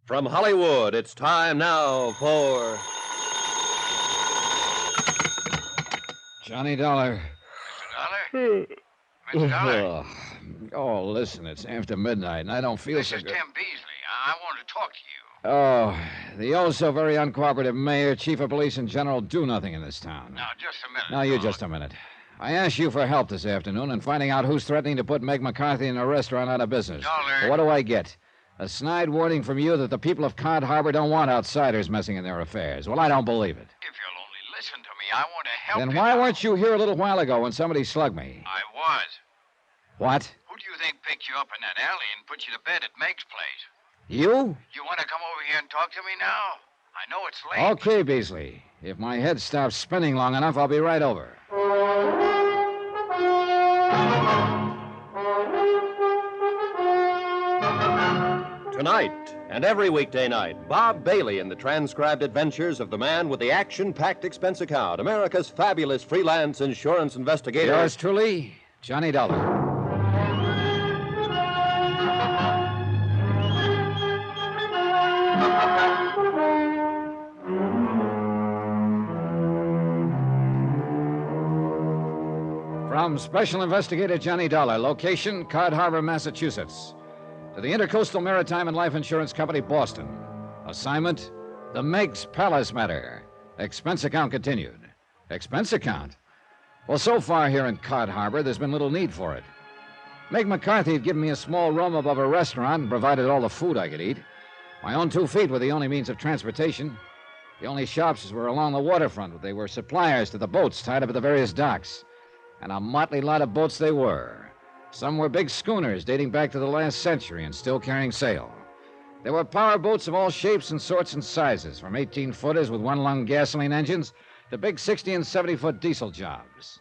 From Hollywood, it's time now for... Johnny Dollar. Mr. Dollar? Oh, listen, it's after midnight, and I don't feel This so is good. Tim Beasley. I want to talk to you. Oh, the oh-so-very uncooperative mayor, chief of police, and general do-nothing in this town. Now, just a minute. Now, you just a minute. I asked you for help this afternoon in finding out who's threatening to put Meg McCarthy in a restaurant out of business. Dollar. But what do I get? A snide warning from you that the people of Cod Harbor don't want outsiders messing in their affairs. Well, I don't believe it. If you'll only listen to me, I want to help you. Then why weren't you here a little while ago when somebody slugged me? I was. What? Who do you think picked you up in that alley and put you to bed at Meg's place? You? You want to come over here and talk to me now? I know it's late. Okay, Beasley. If my head stops spinning long enough, I'll be right over. Tonight, and every weekday night, Bob Bailey in the transcribed adventures of the man with the action-packed expense account, America's fabulous freelance insurance investigator. Yours truly, Johnny Dollar. From Special Investigator Johnny Dollar, location, Cod Harbor, Massachusetts. To the Intercoastal Maritime and Life Insurance Company, Boston. Assignment, the Meg's Palace matter. Expense account continued. Expense account? Well, so far here in Cod Harbor, there's been little need for it. Meg McCarthy had given me a small room above a restaurant and provided all the food I could eat. My own 2 feet were the only means of transportation. The only shops were along the waterfront. They were suppliers to the boats tied up at the various docks. And a motley lot of boats they were. Some were big schooners dating back to the last century and still carrying sail. There were power boats of all shapes and sorts and sizes, from 18-footers with one-lung gasoline engines to big 60- and 70-foot diesel jobs.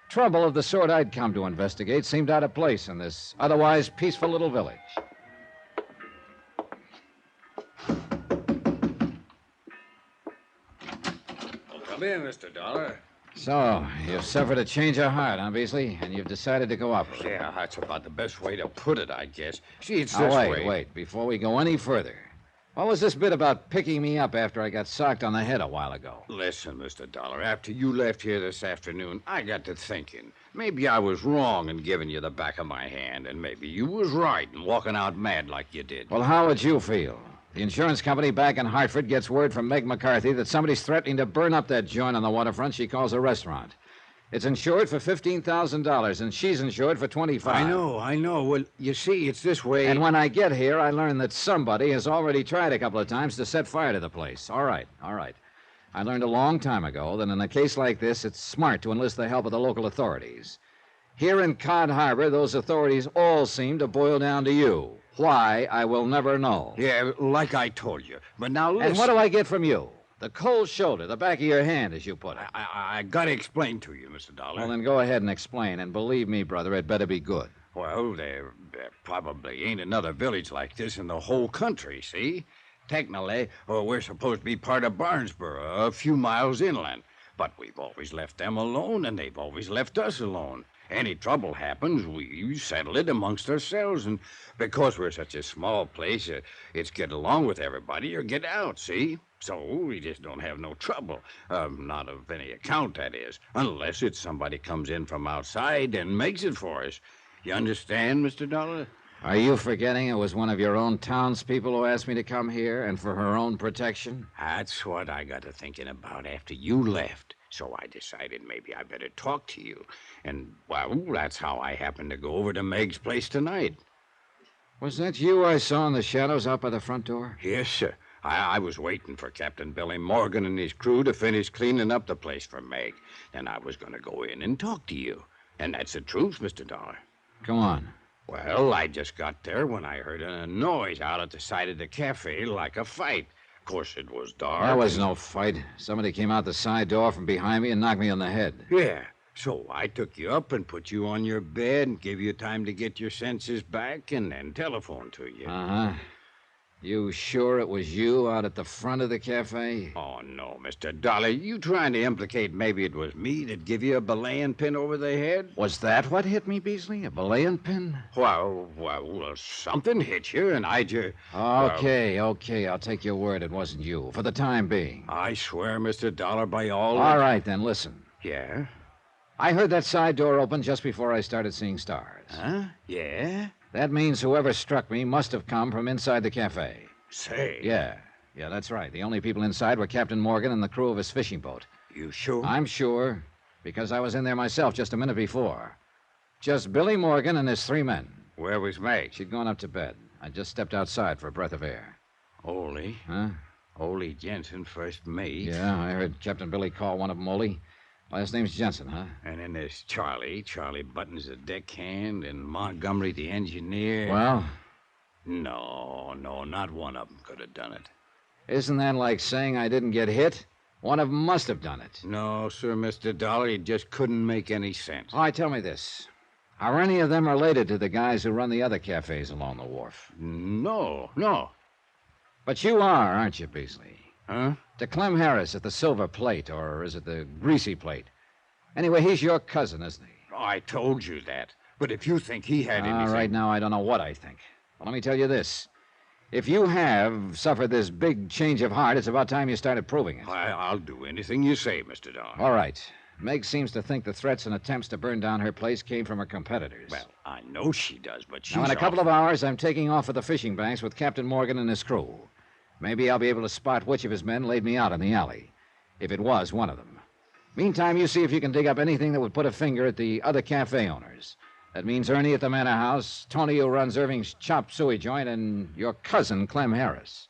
Trouble of the sort I'd come to investigate seemed out of place in this otherwise peaceful little village. Come in, Mr. Dollar. So, you've suffered a change of heart, huh, Beasley? And you've decided to cooperate. Yeah, that's about the best way to put it, I guess. See, it's Now, this wait, way. wait. Before we go any further, what was this bit about picking me up after I got socked on the head a while ago? Listen, Mr. Dollar, after you left here this afternoon, I got to thinking. Maybe I was wrong in giving you the back of my hand, and maybe you was right in walking out mad like you did. Well, how would you feel? The insurance company back in Hartford gets word from Meg McCarthy that somebody's threatening to burn up that joint on the waterfront she calls a restaurant. It's insured for $15,000, and she's insured for $25,000. I know. Well, you see, it's this way. And when I get here, I learn that somebody has already tried a couple of times to set fire to the place. All right. I learned a long time ago that in a case like this, it's smart to enlist the help of the local authorities. Here in Cod Harbor, those authorities all seem to boil down to you. Why, I will never know. Yeah, like I told you. But now listen. And what do I get from you? The cold shoulder, the back of your hand, as you put it. I got to explain to you, Mr. Dollar. Well, then go ahead and explain. And believe me, brother, it better be good. Well, there probably ain't another village like this in the whole country, see? Technically, we're supposed to be part of Barnesboro, a few miles inland. But we've always left them alone, and they've always left us alone. Any trouble happens, we settle it amongst ourselves. And because we're such a small place, it's get along with everybody or get out, see? So we just don't have no trouble. Not of any account, that is. Unless it's somebody comes in from outside and makes it for us. You understand, Mr. Dollar? Are you forgetting it was one of your own townspeople who asked me to come here, and for her own protection? That's what I got to thinking about after you left. So I decided maybe I better talk to you. And, well, that's how I happened to go over to Meg's place tonight. Was that you I saw in the shadows out by the front door? Yes, sir. I was waiting for Captain Billy Morgan and his crew to finish cleaning up the place for Meg. Then I was going to go in and talk to you. And that's the truth, Mr. Dollar. Come on. Well, I just got there when I heard a noise out at the side of the cafe like a fight. Of course, it was dark. There was no fight. Somebody came out the side door from behind me and knocked me on the head. Yeah. So I took you up and put you on your bed and gave you time to get your senses back and then telephoned to you. Uh-huh. You sure it was you out at the front of the cafe? Oh, no, Mr. Dollar. You trying to implicate maybe it was me that give you a belaying pin over the head? Was that what hit me, Beasley? A belaying pin? Well, something hit you, and I just... Okay. I'll take your word it wasn't you, for the time being. I swear, Mr. Dollar, by all... All right, then, listen. Yeah? I heard that side door open just before I started seeing stars. Huh? Yeah? That means whoever struck me must have come from inside the cafe. Say. Yeah, that's right. The only people inside were Captain Morgan and the crew of his fishing boat. You sure? I'm sure, because I was in there myself just a minute before. Just Billy Morgan and his 3 men. Where was Meg? She'd gone up to bed. I just stepped outside for a breath of air. Ole. Huh? Ole Jensen, first mate. Yeah, I heard Captain Billy call one of them Ole. Last name's Jensen, huh? And then there's Charlie. Charlie Buttons, the deckhand, and Montgomery, the engineer. Well? No, not one of them could have done it. Isn't that like saying I didn't get hit? One of them must have done it. No, sir, Mr. Dollar. It just couldn't make any sense. All right, tell me this. Are any of them related to the guys who run the other cafes along the wharf? No. But you are, aren't you, Beasley? Huh? To Clem Harris at the Silver Plate, or is it the Greasy Plate? Anyway, he's your cousin, isn't he? I told you that. But if you think he had anything... Right now, I don't know what I think. Well, let me tell you this. If you have suffered this big change of heart, it's about time you started proving it. I'll do anything you say, Mr. Dollar. All right. Meg seems to think the threats and attempts to burn down her place came from her competitors. Well, I know she does, but she's... Now, in a couple of hours, I'm taking off for the fishing banks with Captain Morgan and his crew. Maybe I'll be able to spot which of his men laid me out in the alley, if it was one of them. Meantime, you see if you can dig up anything that would put a finger at the other cafe owners. That means Ernie at the Manor House, Tony who runs Irving's Chop Suey joint, and your cousin, Clem Harris.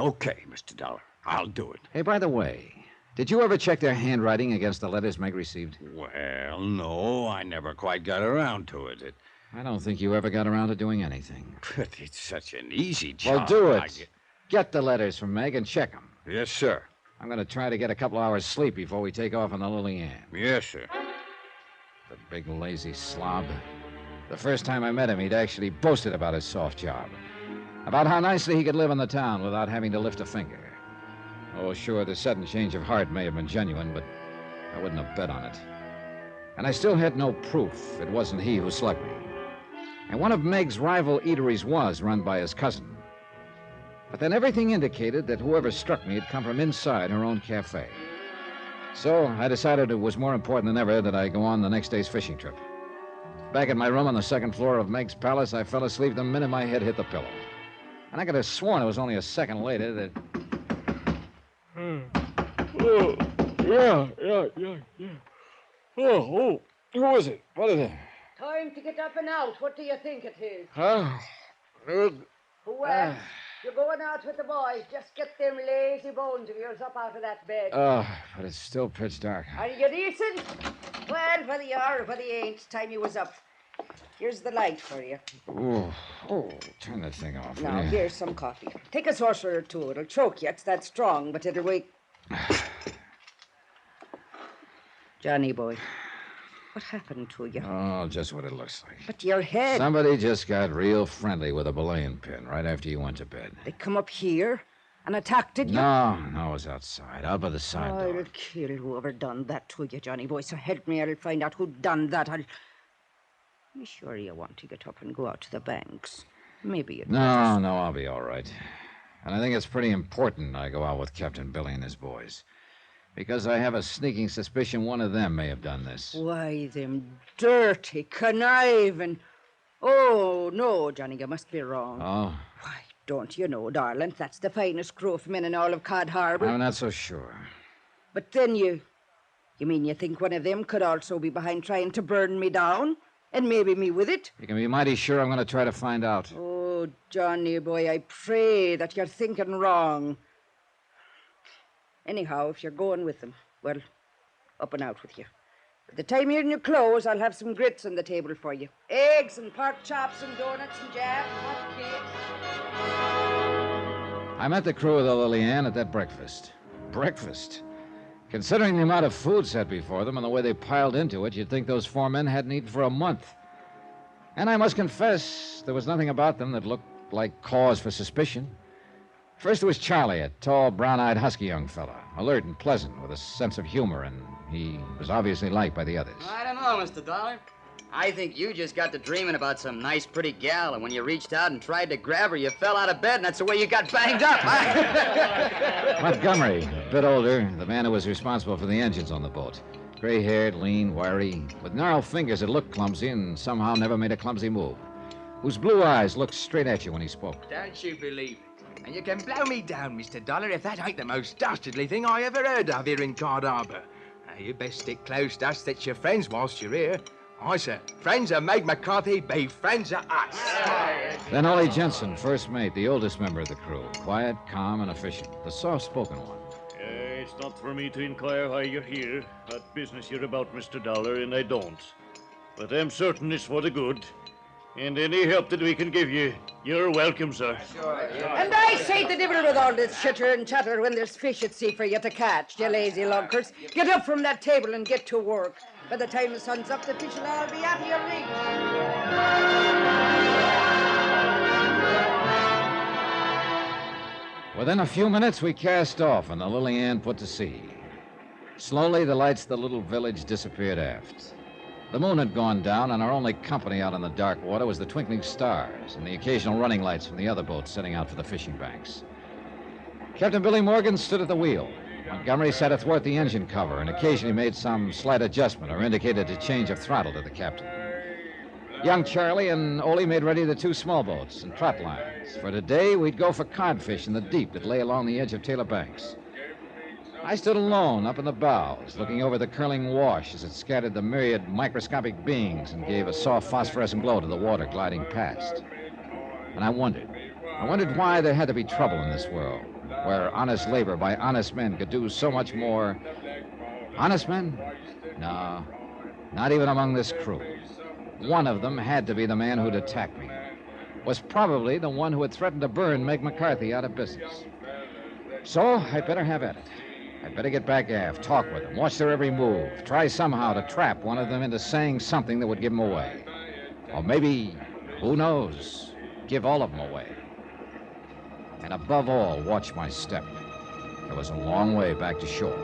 Okay, Mr. Dollar. I'll do it. Hey, by the way, did you ever check their handwriting against the letters Meg received? Well, no, I never quite got around to it. I don't think you ever got around to doing anything. But it's such an easy job. Well, do it. Get the letters from Meg and check them. Yes, sir. I'm going to try to get a couple hours sleep before we take off on the Lily Ann. Yes, sir. The big lazy slob. The first time I met him, he'd actually boasted about his soft job. About how nicely he could live in the town without having to lift a finger. Oh, sure, the sudden change of heart may have been genuine, but I wouldn't have bet on it. And I still had no proof it wasn't he who slugged me. And one of Meg's rival eateries was run by his cousin. But then everything indicated that whoever struck me had come from inside her own cafe. So I decided it was more important than ever that I go on the next day's fishing trip. Back at my room on the second floor of Meg's palace, I fell asleep the minute my head hit the pillow. And I could have sworn it was only a second later that... Oh, yeah. Oh, who is it? What is it? Time to get up and out. What do you think it is? Who You're going out with the boys. Just get them lazy bones of yours up out of that bed. But it's still pitch dark. Are you decent? Well, whether you are or whether you ain't, it's time you was up. Here's the light for you. Oh, turn that thing off. Now, here's some coffee. Take a saucer or two. It'll choke you. It's that strong, but it'll wake... Johnny boy, what happened to you? Oh, just what it looks like. But your head... Somebody just got real friendly with a belaying pin right after you went to bed. They come up here and attacked you? No, it was outside, out by the side door. I'll kill whoever done that to you, Johnny boy. So help me, I'll find out who done that. You sure you want to get up and go out to the banks? Maybe you No, I'll be all right. And I think it's pretty important I go out with Captain Billy and his boys. Because I have a sneaking suspicion one of them may have done this. Why, them dirty, conniving... Oh, no, Johnny, you must be wrong. Oh? Why, don't you know, darling, that's the finest crew of men in all of Cod Harbor. I'm not so sure. But then you mean you think one of them could also be behind trying to burn me down? And maybe me with it? You can be mighty sure I'm going to try to find out. Oh, Johnny boy, I pray that you're thinking wrong. Anyhow, if you're going with them, well, up and out with you. By the time you're in your clothes, I'll have some grits on the table for you. Eggs and pork chops and donuts and jam and hot cakes. I met the crew of the Lily Ann at that breakfast. Breakfast? Considering the amount of food set before them and the way they piled into it, you'd think those 4 men hadn't eaten for a month. And I must confess, there was nothing about them that looked like cause for suspicion. First there was Charlie, a tall, brown-eyed, husky young fella, alert and pleasant, with a sense of humor, and he was obviously liked by the others. I don't know, Mr. Dollar. I think you just got to dreaming about some nice, pretty gal, and when you reached out and tried to grab her, you fell out of bed, and that's the way you got banged up. Montgomery, a bit older, the man who was responsible for the engines on the boat. Gray-haired, lean, wiry, with narrow fingers that looked clumsy and somehow never made a clumsy move, whose blue eyes looked straight at you when he spoke. Don't you believe it? And you can blow me down, Mr. Dollar, if that ain't the most dastardly thing I ever heard of here in Cod Harbor. Now, you best stick close to us that's your friends whilst you're here. I said, friends of Meg McCarthy be friends of us. Then Ollie Jensen, first mate, the oldest member of the crew. Quiet, calm, and efficient. The soft-spoken one. It's not for me to inquire why you're here. What business you're about, Mr. Dollar, and I don't. But I'm certain it's for the good. And any help that we can give you, you're welcome, sir. And I say the devil with all this chitter and chatter when there's fish at sea for you to catch, you lazy lunkers. Get up from that table and get to work. By the time the sun's up, the fish will all be out of your reach. Within a few minutes, we cast off, and the Lily Ann put to sea. Slowly, the lights of the little village disappeared aft. The moon had gone down, and our only company out on the dark water was the twinkling stars and the occasional running lights from the other boats setting out for the fishing banks. Captain Billy Morgan stood at the wheel. Montgomery sat athwart the engine cover and occasionally made some slight adjustment or indicated a change of throttle to the captain. Young Charlie and Ole made ready the two small boats and trot lines. For today, we'd go for codfish in the deep that lay along the edge of Taylor Banks. I stood alone up in the bows, looking over the curling wash as it scattered the myriad microscopic beings and gave a soft phosphorescent glow to the water gliding past. And I wondered why there had to be trouble in this world, where honest labor by honest men could do so much more. Honest men? No, not even among this crew. One of them had to be the man who'd attacked me. Was probably the one who had threatened to burn Meg McCarthy out of business. So I'd better have at it. I'd better get back aft, talk with them, watch their every move, try somehow to trap one of them into saying something that would give them away. Or maybe, who knows, give all of them away. And above all, watch my step. There was a long way back to shore.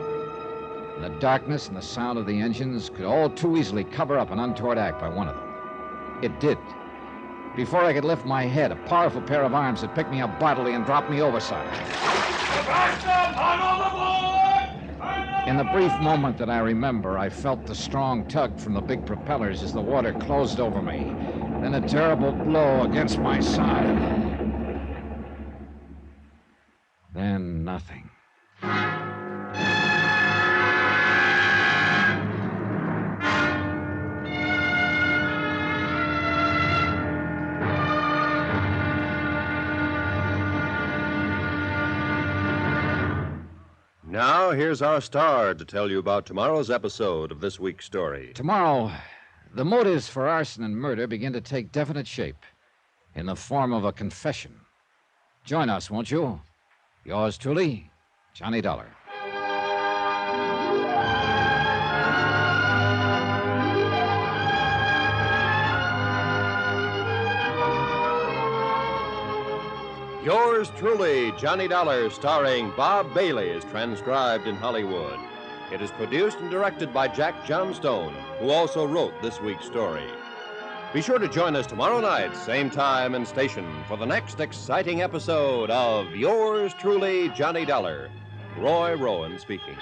And the darkness and the sound of the engines could all too easily cover up an untoward act by one of them. It did. Before I could lift my head, a powerful pair of arms had picked me up bodily and dropped me overside. In the brief moment that I remember, I felt the strong tug from the big propellers as the water closed over me, then a terrible blow against my side. Then nothing. Now, here's our star to tell you about tomorrow's episode of this week's story. Tomorrow, the motives for arson and murder begin to take definite shape in the form of a confession. Join us, won't you? Yours truly, Johnny Dollar. Yours truly, Johnny Dollar, starring Bob Bailey, is transcribed in Hollywood. It is produced and directed by Jack Johnstone, who also wrote this week's story. Be sure to join us tomorrow night, same time and station, for the next exciting episode of Yours truly, Johnny Dollar. Roy Rowan speaking.